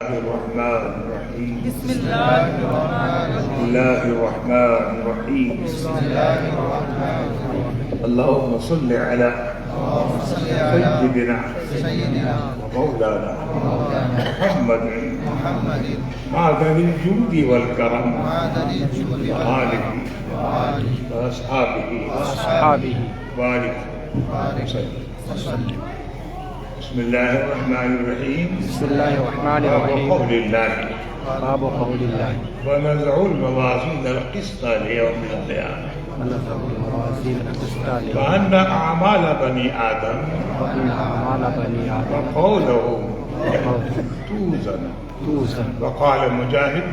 الرحمن الرحيم بسم الله الرحمن الرحيم. بسم الله الرحمن الرحيم. اللهم صل على سيدنا ومولانا محمد معدن الجود والكرم وآله وأصحابه بارك وسلم. بسم الله الرحمن الرحيم. بسم الله الرحمن الرحيم. باب قول الله باب قول الله ونزع الموازين القسط ليوم القيامة ونزع الموازين القسط وأن أعمال بني آدم وأن أعمال بني آدم وقوله توزن. وقال مجاهد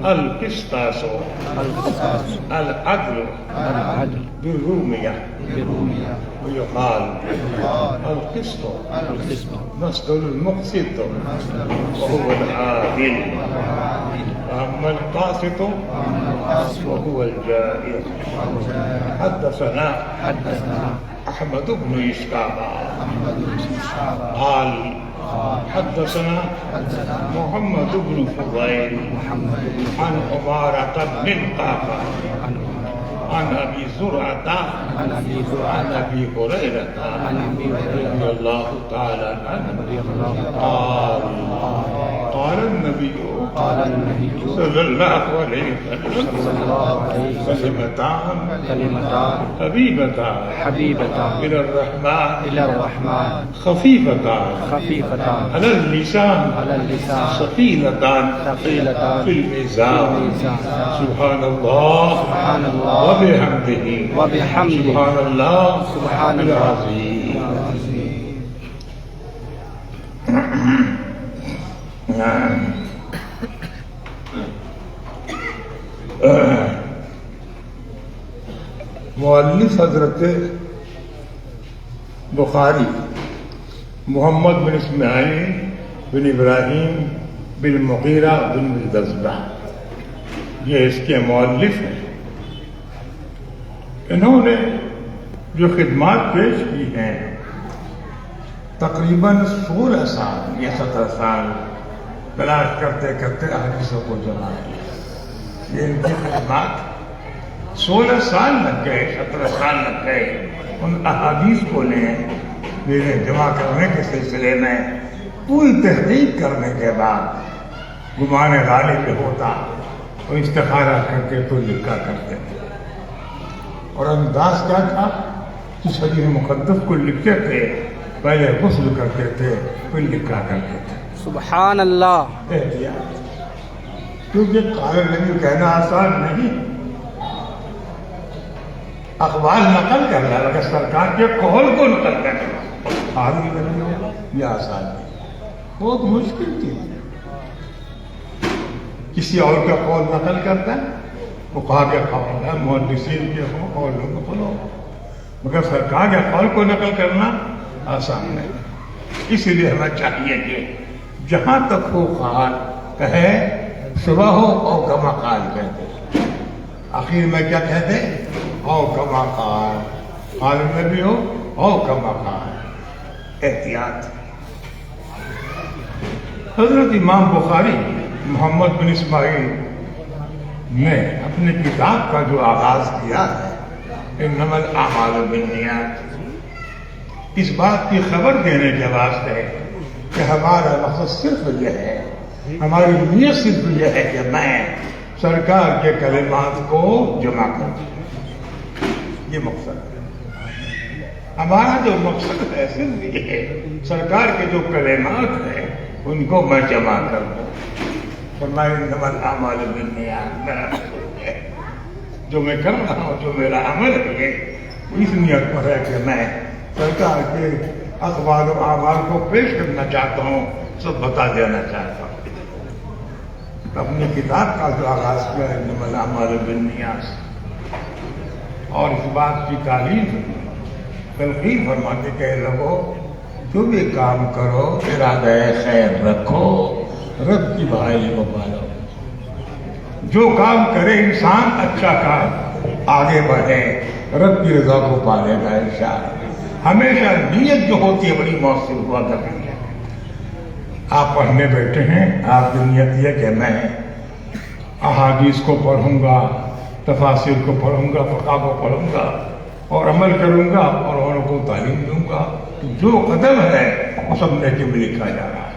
القسطاس العدل بالرومية ويقال القسط مصدر المقسط وهو العادل، وأما القاسط وهو الجائر. حدثنا أحمد بن إسحاق قال حدثنا محمد بن فضيل عن عمارة بن القعقاع عن أبي زرعة عن أبي هريرة رضي الله تعالى عنه قال النبي صلى الله عليه وسلم كلمتان حبيبتان إلى الرحمن خفيفتان على اللسان ثقيلتان في الميزان. سبحان الله وبحمده سبحان الله العظيم. مؤلف حضرت بخاری محمد بن اسماعیل بن ابراہیم بن مغیرہ بن دزبہ یہ اس کے مؤلف ہیں. انہوں نے جو خدمات پیش کی ہیں تقریباً 16 سال یا 17 سال تلاش کرتے کرتے احادیثوں کو جمع کیا. یہ ان کی خدمات 16 سال لگ گئے، 17 سال لگ گئے ان احادیث کو میرے جمع کرنے کے سلسلے میں. پوری تحقیق کرنے کے بعد گمان غالب پہ ہوتا تو استخارہ کر کے تو لکھا کرتے تھے. اور انداز کیا تھا کہ حدیث مقدس کو لکھتے تھے، پہلے غسل کرتے تھے پھر لکھا کرتے تھے. سبحان اللہ. احتیاط، کیونکہ قال نبی کہنا آسان نہیں، اقوال نقل کرنا اگر سرکار کے قول کو نقل کرنا آدمی بننا یہ آسان نہیں، بہت مشکل چیز ہے. کسی اور کا قول نقل کرتا ہے وہ کہا کہ قول ہے، محدثین کے قول نقل ہو، مگر سرکار کے قول کو نقل کرنا آسان نہیں. اس لیے ہمیں چاہیے کہ جہاں تک ہو قال کہے، صبح ہو او کما قال کہتے، آخر میں کیا کہتے او کما قال، قال نبی ہو او کما قال. احتیاط. حضرت امام بخاری محمد بن اسماعیل نے اپنی کتاب کا جو آغاز کیا ہے انما الاعمال بالنیات، اس بات کی خبر دینے کے واسطے کہ ہمارا مقصد صرف یہ ہے، ہماری نیت صرف یہ ہے کہ میں سرکار کے کلمات کو جمع کروں. یہ مقصد ہے ہمارا. جو مقصد ہے صرف یہ ہے سرکار کے جو کلمات ہیں ان کو میں جمع کر دوں. فرمایا انما الاعمال بالنیات، میرا ہے جو میں کر رہا ہوں، جو میرا عمل ہے اس نیت پر ہے کہ میں سرکار کے اقوال و اعمال کو پیش کرنا چاہتا ہوں، سب بتا دینا چاہتا ہوں. اپنی کتاب کا جو آغاز کیا ہے انما الاعمال بالنیات، اور اس بات کی تعلیم تلقین فرماتے کہ لوگوں جو بھی کام کرو ارادہ خیر رکھو، رب کی بھائی کو پالو. جو کام کرے انسان اچھا کام آگے بڑھے، رب کی رضا کو پالے گا انشاءاللہ. ہمیشہ نیت جو ہوتی ہے بڑی مؤثر ہوا کرتی ہے. آپ پڑھنے بیٹھے ہیں، آپ کی نیت یہ کہ میں احادیث کو پڑھوں گا، تفاسیر کو پڑھوں گا، فقہ کو پڑھوں گا اور عمل کروں گا اور اوروں کو تعلیم دوں گا، جو قدم ہے وہ سب نیکی میں لکھا جا رہا ہے۔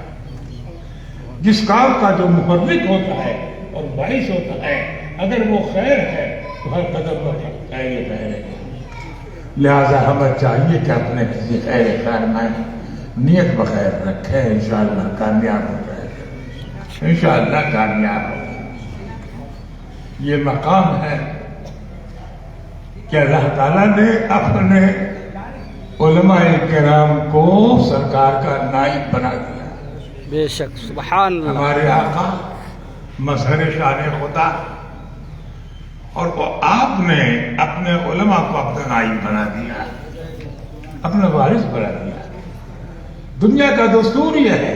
جس کام کا جو محرک ہوتا ہے اور باعث ہوتا ہے، اگر وہ خیر ہے تو ہر قدم پر خیر ہی خیر ہے۔ لہذا ہمیں چاہیے کہ اپنے کسی خیر میں نیت بخیر رکھیں، انشاءاللہ کامیاب ہو جائے گا، انشاءاللہ کامیاب ہو۔ یہ مقام ہے کہ اللہ تعالیٰ نے اپنے علماء کرام کو سرکار کا نائب بنا دیا۔ بے شک، سبحان اللہ۔ ہمارے آقا مظہر شان خدا، اور وہ آپ نے اپنے علماء کو اپنا نائب بنا دیا، اپنا وارث بنا دیا۔ دنیا کا دستور یہ ہے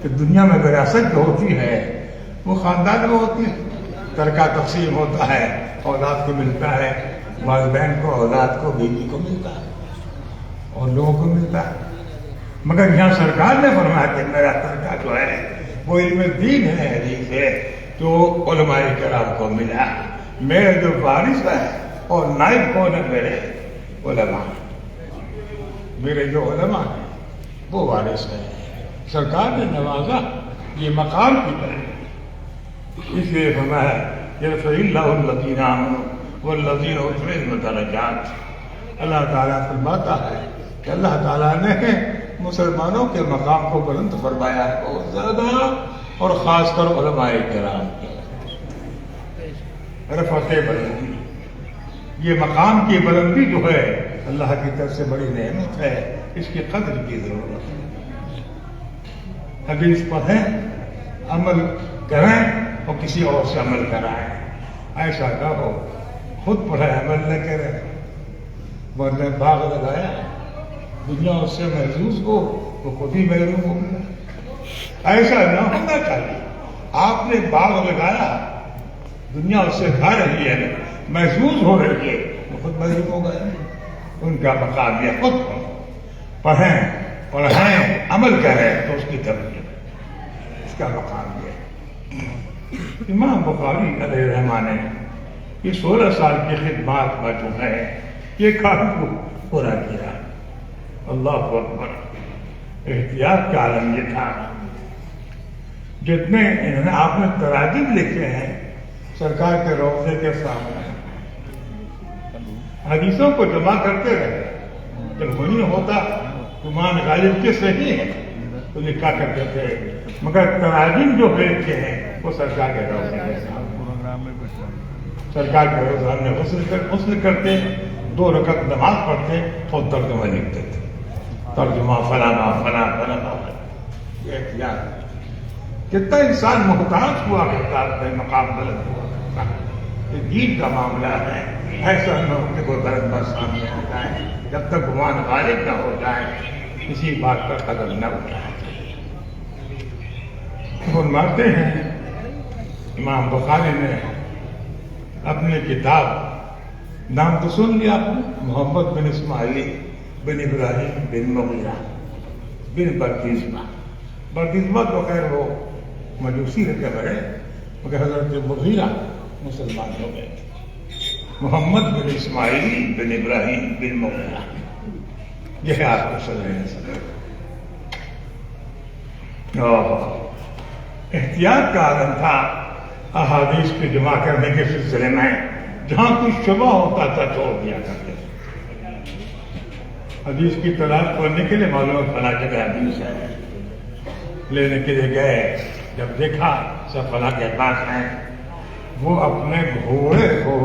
کہ دنیا میں وراثت جو ہوتی ہے وہ خاندان میں ہوتی ہے، ترکہ تقسیم ہوتا ہے، اولاد کو ملتا ہے، والدین کو، اولاد کو، بیوی کو ملتا ہے اور لوگوں کو ملتا ہے۔ مگر یہاں سرکار نے فرمایا کہ میرا ترکہ جو ہے وہ علم دین ہے، حدیث ہے، جو علماء کرام کو ملا۔ میرے جو وارث ہے اور نائب کون ہے؟ میرے علماء، میرے جو علماء ہیں وہ وارث ہے۔ سرکار نے نوازا یہ مقام کی طرح، اس لیے فرمایا یرفع اللہ الذین آمنوا والذین اوتوا العلم درجات۔ اللہ تعالیٰ فرماتا ہے کہ اللہ تعالیٰ نے مسلمانوں کے مقام کو بلند فرمایا ہے بہت زیادہ، اور خاص کر علماء کرام کے رفعت بلندی۔ یہ مقام کی بلندی جو ہے اللہ کی طرف سے بڑی نعمت ہے، اس کی قدر کی ضرورت ہے۔ حدیث پڑھیں، عمل کریں اور کسی اور سے عمل کرائیں۔ ایسا نہ ہو خود پڑھے عمل نہ کرے، ورنہ باغ لگایا دنیا اس سے محظوظ ہو تو خود ہی محروم ہو گیا۔ ایسا نہ ہونا چاہیے۔ آپ نے باغ لگایا، دنیا اس سے کھا رہی ہے، محظوظ ہو رہی ہے، وہ خود محروم ہو گئے۔ ان کا مقام یہ خود پڑھیں، عمل کریں تو اس کی تربیت، اس کا مقام یہ۔ امام بخاری علیہ الرحمہ نے یہ 16 سال کی خدمات میں جو ہے یہ کام کو پورا کیا۔ اللہ اکبر۔ احتیاط کا عالم یہ تھا، جتنے انہوں نے آپ نے تراجم لکھے ہیں سرکار کے روضے کے سامنے، حدیثوں کو جمع کرتے رہے، جب وہی ہوتا گمان غالب کے صحیح ہے تو لکھا کرتے تھے، مگر تراجم جو لکھے ہیں وہ سرکار کے روضے کے سامنے، سرکار کے روضے میں غسل کرتے، 2 رکعت نماز پڑھتے اور ترجمہ لکھتے تھے، ترجمہ فلانا فلانا فلانا۔ یہ احتیاط، کتنا انسان محتاج ہوا کرتا ہے، مقام بلند ہوا کرتا ہے۔ یہ دین کا معاملہ ہے، ایسا نہ ہو کہ کوئی غلط بات سامنے آ جائے، جب تک گمان غالب نہ ہو جائے کسی بات پر قدم نہ اٹھائے۔ فرماتے ہیں امام بخاری نے اپنی کتاب، نام تو سن لیا آپ نے، محمد بن اسماعیل بن ابراہیم بن مغیرہ بن بردیزمہ تو خیر وہ مجوسی رکھے بڑے، مگر حضرت مغیرہ مسلمان ہو گئے۔ محمد بن اسماعیل بن ابراہیم بن مغیرہ، یہ ہے آپ کو صلی اللہ علیہ وسلم۔ احتیاط کا عالم تھا احادیث کے جمع کرنے کے سلسلے میں، جہاں کچھ شبہ ہوتا تھا چھوڑ دیا کرتے تھے۔ حدیث کی تلاش کرنے کے لیے معلوم فلاں جگہ حدیث ہے، لینے کے لیے گئے، جب دیکھا سب فلاں کے پاس ہیں، وہ اپنے گھوڑے کو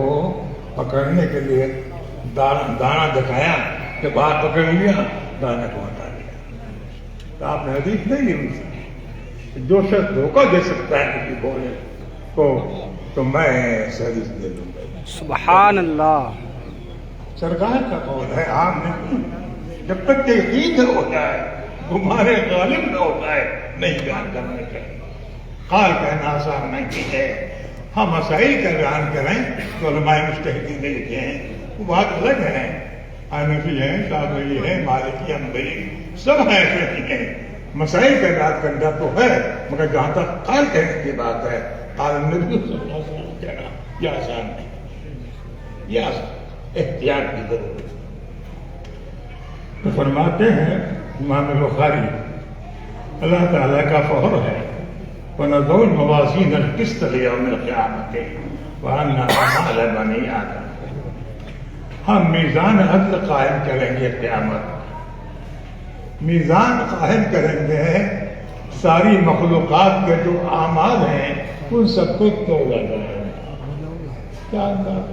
پکڑنے کے لیے دانا دکھایا کہ باہر پکڑ لیا، دانے کو ہٹا لیا۔ تو آپ نے حدیث نہیں لی ان سے، جو شخص دھوکہ دے سکتا ہے کسی گھوڑے کو تو میں حدیث دے دوں گا۔ سبحان اللہ۔ سرکار کا قول ہے، عام نہیں، جب تک کہ یقین ہو جائے، گمان غالب نہ ہو جائے، نہیں بیان کرنے چاہیے۔ قال کہنا آسان نہیں ہے، ہم مسائل کا بیان کریں تو علماء مجتہدین نے لکھے ہیں، وہ بات الگ ہے، حنفی ہیں، شافعی ہیں، مالکی، حنبلی، سب ایسے ہی ہیں، مسائل کا یاد کرنا تو ہے، مگر جہاں تک قال کہنے کی بات ہے، قال النبی صلی اللہ علیہ وسلم کہنا یہ آسان نہیں، یہ آسان، احتیاط کی ضرورت ہے۔ تو فرماتے ہیں امام بخاری، اللہ تعالیٰ کا فخر ہے، وَنَضَعُ الْمَوَازِينَ الْقِسْطَ لِيَوْمِ الْقِيَامَةِ وَأَنَّ أَعْمَالَ بَنِي آدَمَ، ہم میزان عدل قائم کریں گے، قیامت میزان قائم کریں گے، ساری مخلوقات کے جو اعمال ہیں ان سب کو تولا جائے گا۔ کیا انداز،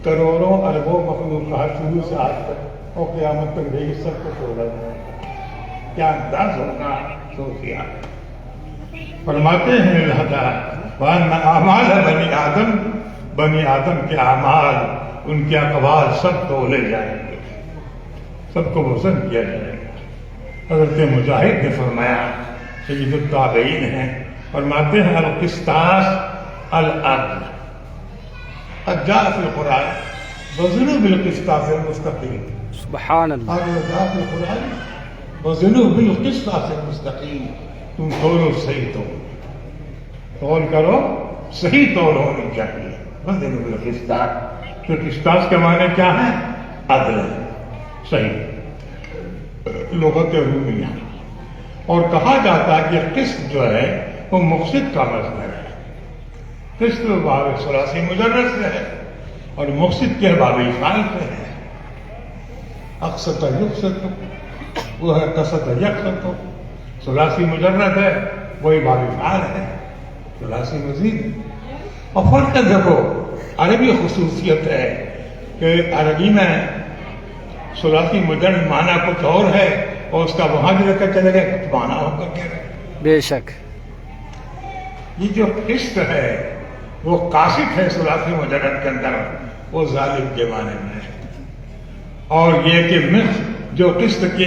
کروڑوں اربوں مخلوقات شروع سے آج تک اور قیامت تک بھی سب کو تولا جائے گا، کیا انداز ہوگا، سوچیے۔ فرماتے ہیں اللہ تعالیٰ وَأَنَّ أَعْمَالَ بَنِي آدم، بنی آدم کے اعمال، ان کے اقوال سب تولے جائیں گے، سب کو وزن کیا جائے گا۔ حضرت مجاہد نے فرمایا، سید التابعین ہیں، فرماتے ہیں القسطاس العدل، قد جاء فی القرآن وزنوا بالقسطاس المستقیم، سبحان اللہ، اور جاء فی القرآن وزنوا بالقسطاس المستقیم، تم تولو صحیح تول کرو، صحیح تول ہونی چاہیے، وزنوا بالقسطاس۔ تو قسطاس کے معنی کیا ہے؟ عدل، صحیح، لغت رومیہ۔ اور کہا جاتا ہے کہ قسط جو ہے وہ مقصد کا مصدر ہے، قسط باب ثلاثی مجرد سے ہے اور مقصد کے باب افعال سے ہے۔ اقسط یقسط وہ ہے قسط یقسط، ثلاثی مجرد ہے وہی باب افعال ہے، ثلاثی مزید ہے۔ اور فرق دیکھو، عربی خصوصیت ہے کہ عربی میں ثلاثی مجرد معنی کچھ اور ہے اور اس کا وہاں بھی رکھا چلے گا کچھ معنی ہو کر کے رہے۔ بے شک یہ جو قسط ہے وہ قاسط ہے ثلاثی مجرد کے اندر، وہ ظالم کے معنی میں ہے، اور یہ کہ مخ جو قسط کے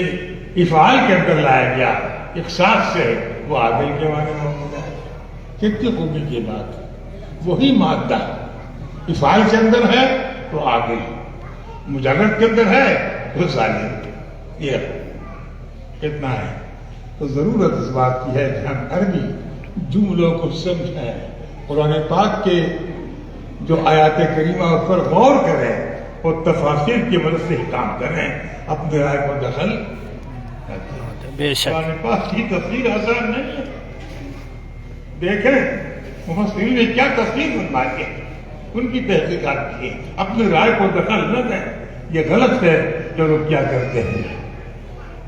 افعال کے اندر لایا گیا اقساط سے، وہ عادل کے معنی میں ہوتا ہے۔ کتنی خوبی کی بات ہے، وہی مادہ افعال کے اندر ہے تو عادل، مجرد کے اندر ہے تو ظالم، یہ کتنا ہے۔ تو ضرورت اس بات کی ہے کہ ہم عربی جملوں کو سمجھیں، قرآن پاک کے جو آیات کریمہ اس پر غور کریں اور تفاسیر کی مدد سے کام کریں، اپنے رائے کو دخل بے شک قرآن پاک کی تفسیر آسان نہیں ہے۔ دیکھیں مفسرین نے کیا تفسیر بنوائی ہے، ان کی تحقیقات کی، اپنی رائے کو دخل نہ دیں، یہ غلط ہے۔ جو لوگ کیا کرتے ہیں،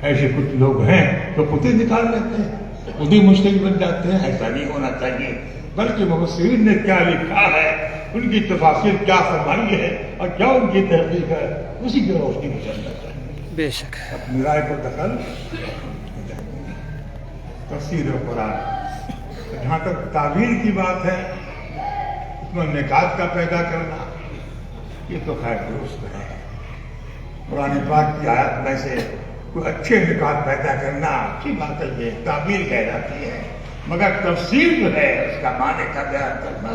ایسے کچھ لوگ ہیں جو خود ہی نکال لیتے ہیں، خود ہی مشتری بن جاتے ہیں، ایسا نہیں ہونا چاہیے، بلکہ مفسرین نے کیا لکھا ہے، ان کی تفاسیر کیا فرمائی ہے اور کیا ان کی تحقیق ہے، اسی کی روشنی میں چلنا چاہیے، بے شک اپنی رائے کو دخل۔ تفسیر قرآن، جہاں تک تعبیر کی بات ہے، اس میں نکات کا پیدا کرنا، یہ تو خیر درست ہے، قرآن پاک کی آیات میں سے کوئی اچھے نکات پیدا کرنا اچھی بات ہے، یہ تعبیر کہلاتی ہے، مگر تفسیر جو ہے اس کا معنی کا بیان کرنا،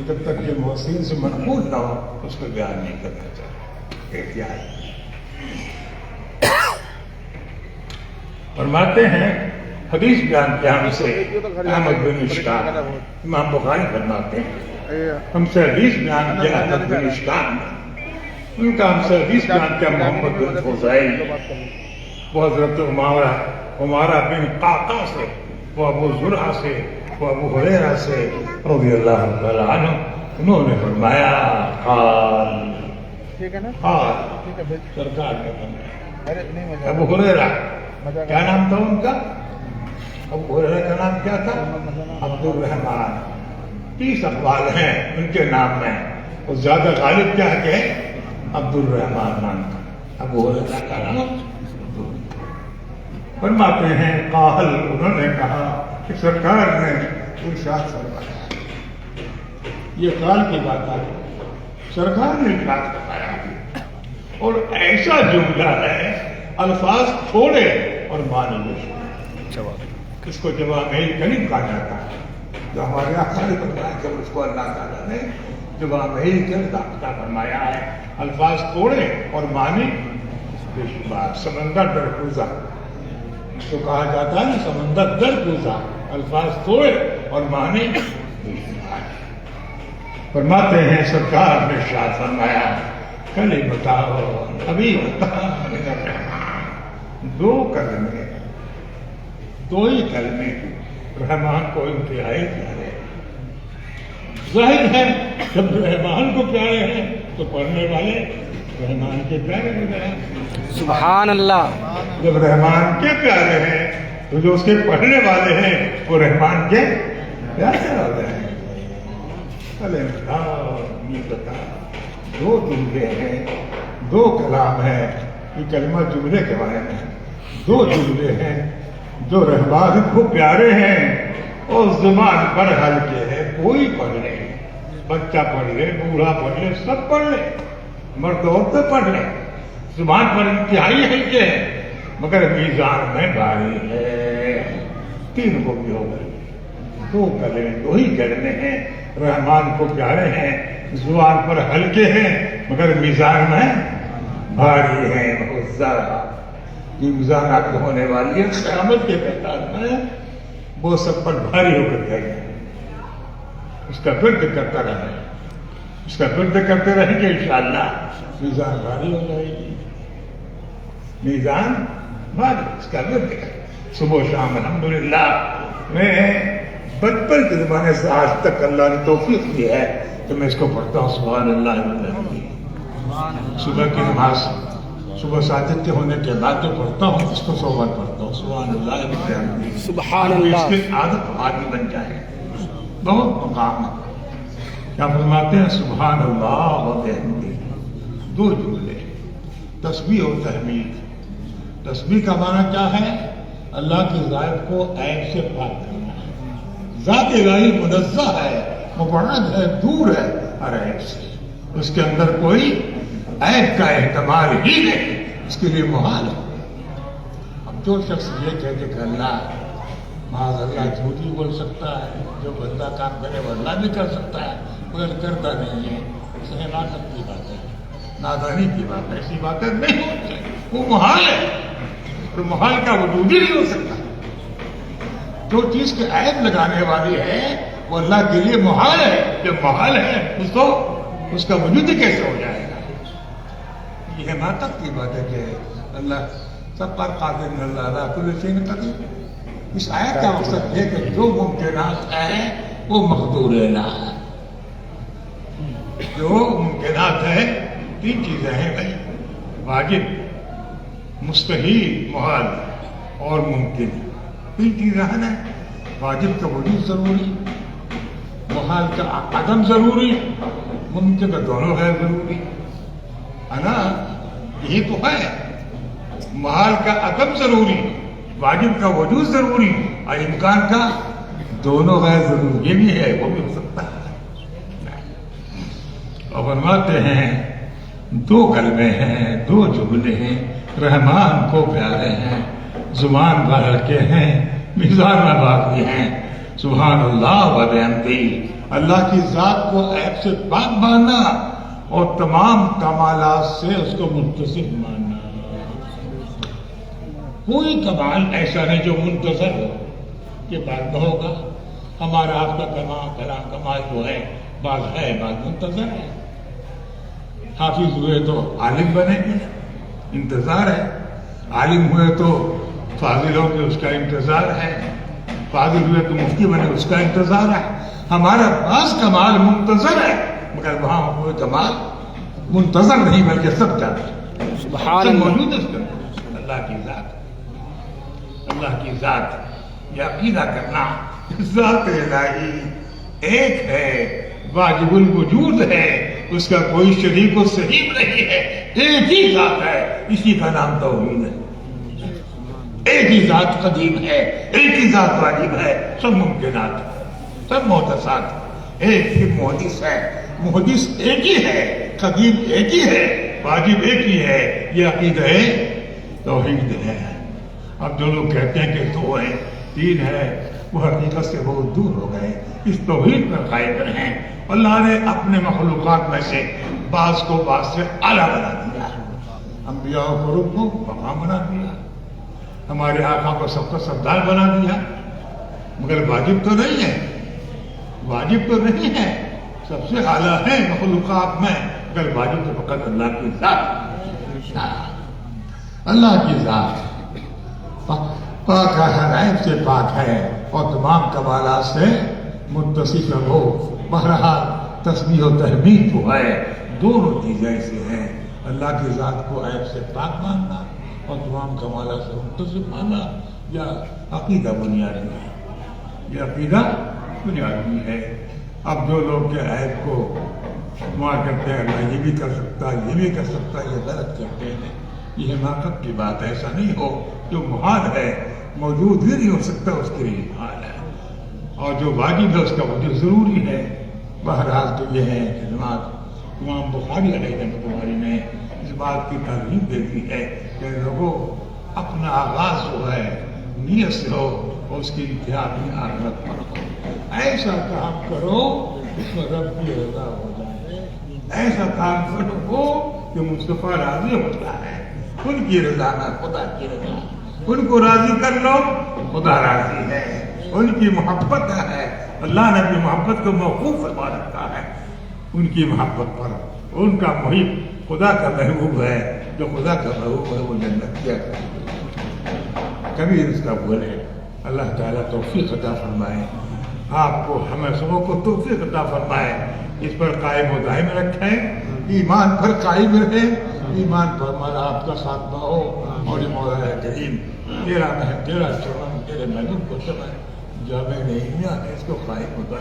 جب تک یہ محسن سے منقول نہ ہو اس کو بیان نہیں کرنا چاہیے، احتیاط۔ فرماتے ہیں حدیث بیان کیا ہم سے احمد بن اشکان، امام بخاری فرماتے ہیں ہم سے حدیث بیان کیا احمد بن اشکان نے، ان کا ہم سے حدیث بیان کیا محمد بن فضیل، وہ حضرت عمارہ بن قعقاع سے، وہ ابو زرعہ سے، وہ ابو ہریرہ سے رضی اللہ تعالیٰ عنہ، انہوں نے فرمایا قال سرکار نے فرمایا، ابو ہریرہ کیا نام تھا ان کا؟ ابو ہریرہ کا نام کیا تھا؟ عبد الرحمن۔ 30 اقوال ہیں ان کے نام میں، اور زیادہ غالب کیا ہے کہ عبد الرحمن نام کا، ابو ہریرہ کا نام۔ فرماتے ہیں قال، انہوں نے کہا کہ سرکار نے ارشاد فرمایا، یہ قال کی بات آ گئی، سرکار نے ارشاد فرمایا، اور ایسا جملہ ہے الفاظ تھوڑے اور معنی بیشتر، اس کو جوامع کلم کہا جاتا ہے، جو ہمارے آقا نے فرمایا کہ اس کو اللہ تعالیٰ نے جوامع کلم عطا فرمایا ہے، الفاظ تھوڑے اور معنی بے شمار، سمندر در کوزہ، تو کہا جاتا ہے سمندر در گزا، الفاظ تھوڑے اور معنی فرماتے ہیں سرکار نے ارشاد فرمایا کل بتاؤ ابھی بتاؤ دو کلمے، دو ہی کلمے رحمان کو انتہائی پیارے، ظاہر ہے جب رحمان کو پیارے ہیں تو پڑھنے والے رحمان کے پیارے ہو گئے، سبحان اللہ، جب رحمان کے پیارے ہیں تو جو اس کے پڑھنے والے ہیں وہ رحمان کے پیارے ہو گئے۔ بتا دو جملے ہیں، دو کلام ہیں، یہ کلمہ جملے کے بارے میں، دو جملے ہیں جو رحمان کو پیارے ہیں اور زبان پر ہلکے ہیں، کوئی پڑھ لے، بچہ پڑھ لے، بوڑھا پڑھ لے، سب پڑھ لے، مرد عورتیں پڑھ لے، زبان پر انتہائی ہلکے ہیں مگر میزان میں بھاری ہے۔ تین کو بھی ہو گئے، دو کلمے، دو ہی کلمے ہیں، رحمان کو پیارے ہیں، زبان پر ہلکے ہیں مگر میزان میں بھاری ہیں، بہت زیادہ۔ یہ میزانات ہونے والی ہے قیامت کے میدان میں، وہ سب پر بھاری ہو کر جائے گا، اس کا ورد کرتا رہے، اس کا ورد کرتے رہیں گے انشاءاللہ میزان بھاری ہو جائے گی، میزان بھاری، اس کا ورد کرتے صبح و شام۔ الحمدللہ میں بچپن کے زمانے سے آج تک اللہ نے توفیق دی ہے کہ میں اس کو پڑھتا ہوں، سبحان اللہ العظیم۔ صبح کی نماز، صبح ساجد کے ہونے کے بعد جو پڑھتا ہوں اس کو 100 بار پڑھتا ہوں، سبحان اللہ العظیم۔ سبحان اللہ، اس کی عادت آدمی بن جائے، بہت مقام ہے۔ کیا فرماتے ہیں؟ سبحان اللہ و بحمدہ، دو جملے، تسبیح و تحمید۔ تسبیح کا معنی کیا ہے؟ اللہ کی ذات کو عیب سے پاک کرنا ہے، ذات الہی منزہ ہے، مبعد ہے، دور ہے ہر عیب سے، اس کے اندر کوئی عیب کا احتمال ہی نہیں، اس کے لیے محال ہے۔ اب جو شخص یہ کہتے کہ اللہ معاذ اللہ جھوٹ بھی بول سکتا ہے، جو بندہ کام کرے وہ اللہ بھی کر سکتا ہے مگر کرتا نہیں ہے، سہمانت کی بات ہے، نادانی کی بات ہے، ایسی باتیں نہیں ہوتی، وہ محال ہے، اور محال کا وجود ہی نہیں ہو سکتا۔ جو چیز کے عیب لگانے والی ہے وہ اللہ کے لیے محال ہے، جب محال ہے تو اس کا وجود ہی کیسے ہو جائے گا؟ یہ حماقت کی بات ہے کہ اللہ سب پر قادر ہے، اللہ علی کل شیء قدیر۔ اس آیت کا مقصد ہے کہ جو ممکنات ہیں وہ مقدور الہ ہے، جو ممکنات ہیں، تین چیزیں ہیں بھائی، واجب، مستحیل، محال اور ممکن، تین چیزیں ہیں نا۔ واجب کا وجود ضروری، محال کا عدم ضروری، ممکن کا دونوں ہے ضروری، ہے نا؟ یہی تو ہے، محال کا عدم ضروری، واجب کا وجود ضروری اور امکان کا دونوں غیر ضروری، یہ بھی ہے، وہ بھی ہو سکتا ہے۔ اور فرماتے ہیں دو کلمے ہیں، دو جملے ہیں، رحمان کو پیارے ہیں، زبان پر ہلکے ہیں، میزان میں بھاری ہیں، سبحان اللہ و بحمدہ، اللہ کی ذات کو عیب سے پاک ماننا اور تمام کمالات سے اس کو متصف ماننا۔ کوئی کمال ایسا نہیں جو منتظر ہو، یہ بعد میں ہوگا۔ ہمارا آپ کا کمال جو ہے بعض ہے، بعض منتظر ہے۔ حافظ ہوئے تو عالم بنے گے، انتظار ہے، عالم ہوئے تو فاضل ہو کے اس کا انتظار ہے، فاضل ہوئے تو مفتی بنے اس کا انتظار ہے۔ ہمارا بعض کمال منتظر ہے مگر وہاں ہوئے کمال منتظر نہیں بلکہ سب جاتے ہیں، سبحان سب اللہ، موجود ہے اس کے اندر۔ اللہ کی ذات، اللہ کی ذات، یہ عقیدہ کرنا ذات الہی ایک ہے، واجب الوجود ہے، اس کا کوئی شریک و صحیح نہیں ہے، ایک ہی ذات ہے، اسی کا نام توحید ہے۔ ایک ہی ذات قدیم ہے، ایک ہی ذات واجب ہے، سب ممکنات، سب محدثات، ایک ہی محدث ہے، محدث ایک ہی ہے، قدیم ایک ہی ہے، واجب ایک ہی ہے، یہ عقیدہ توحید ہے۔ اب جو لوگ کہتے ہیں کہ دو ہے، تین ہے، وہ حقیقت سے بہت دور ہو گئے، اس توحید پر قائم رہیں۔ اللہ نے اپنے مخلوقات میں سے بعض کو بعض سے اعلیٰ بنا دیا، انبیاء و فروغ کو مقام بنا دیا، ہمارے آقا کو سب کا سردار بنا دیا، مگر واجب تو نہیں ہے، واجب تو نہیں ہے، سب سے اعلیٰ ہے مخلوقات میں، مگر واجب تو فقط اللہ کی ذات، اللہ کی ذات پاک ہے، ہر عیب سے پاک ہے اور تمام کمالات سے متصف ہو۔ بہرحال تسبیح و تحمید تو ہے، دونوں چیزیں ایسے ہیں، اللہ کی ذات کو عیب سے پاک ماننا اور تمام کمالات سے متصف ماننا، یا عقیدہ بنیادی ہے، یہ عقیدہ بنیادی ہے۔ اب جو لوگ کے عیب کو شمار کرتے ہیں اللہ یہ بھی کر سکتا ہے، یہ بھی کر سکتا ہے، یہ غلط کرتے ہیں، یہ حماقت کی بات ہے۔ ایسا نہیں ہو، جو محال ہے، موجود ہی نہیں ہو سکتا، اس کے لیے محال ہے، اور جو واجب ہے اس کا وجود ضروری ہے۔ بہرحال تو یہ ہے کہ جناب امام بخاری علیہ رحمۃ اللہ نے اس بات کی ترغیب دیتی ہے کہ لوگوں اپنا آغاز جو ہے نیت سے ہو اور اس کی انتہا اپنی آخرت پر ہو، ایسا کام کرو اس میں رب کی رضا ہو جائے، ایسا کام کرو کہ مصطفیٰ راضی ہوتا ہے، ان کی رضا میں خدا کی رضا، ان کو راضی کر لو خدا راضی ہے، ان کی محبت ہے، اللہ نے اپنی محبت کو موقوف فرما رکھا ہے ان کی محبت پر، ان کا محب خدا کا محبوب ہے، جو خدا کا محبوب ہے وہ جنت کیا کبھی اس کا بولے۔ اللہ تعالیٰ توفیق عطا فرمائے، آپ کو ہمیں سبوں کو توفیق عطا فرمائے، اس پر قائم و دائم رکھیں، ایمان پر قائم رہیں، ایمان پر ہمارا آپ کا خاتمہ ہو، اور مولا کریم تیرا چرن تیرے محبوب کو سمجھ جو ہمیں نہیں ہے اس کو قائم و دائم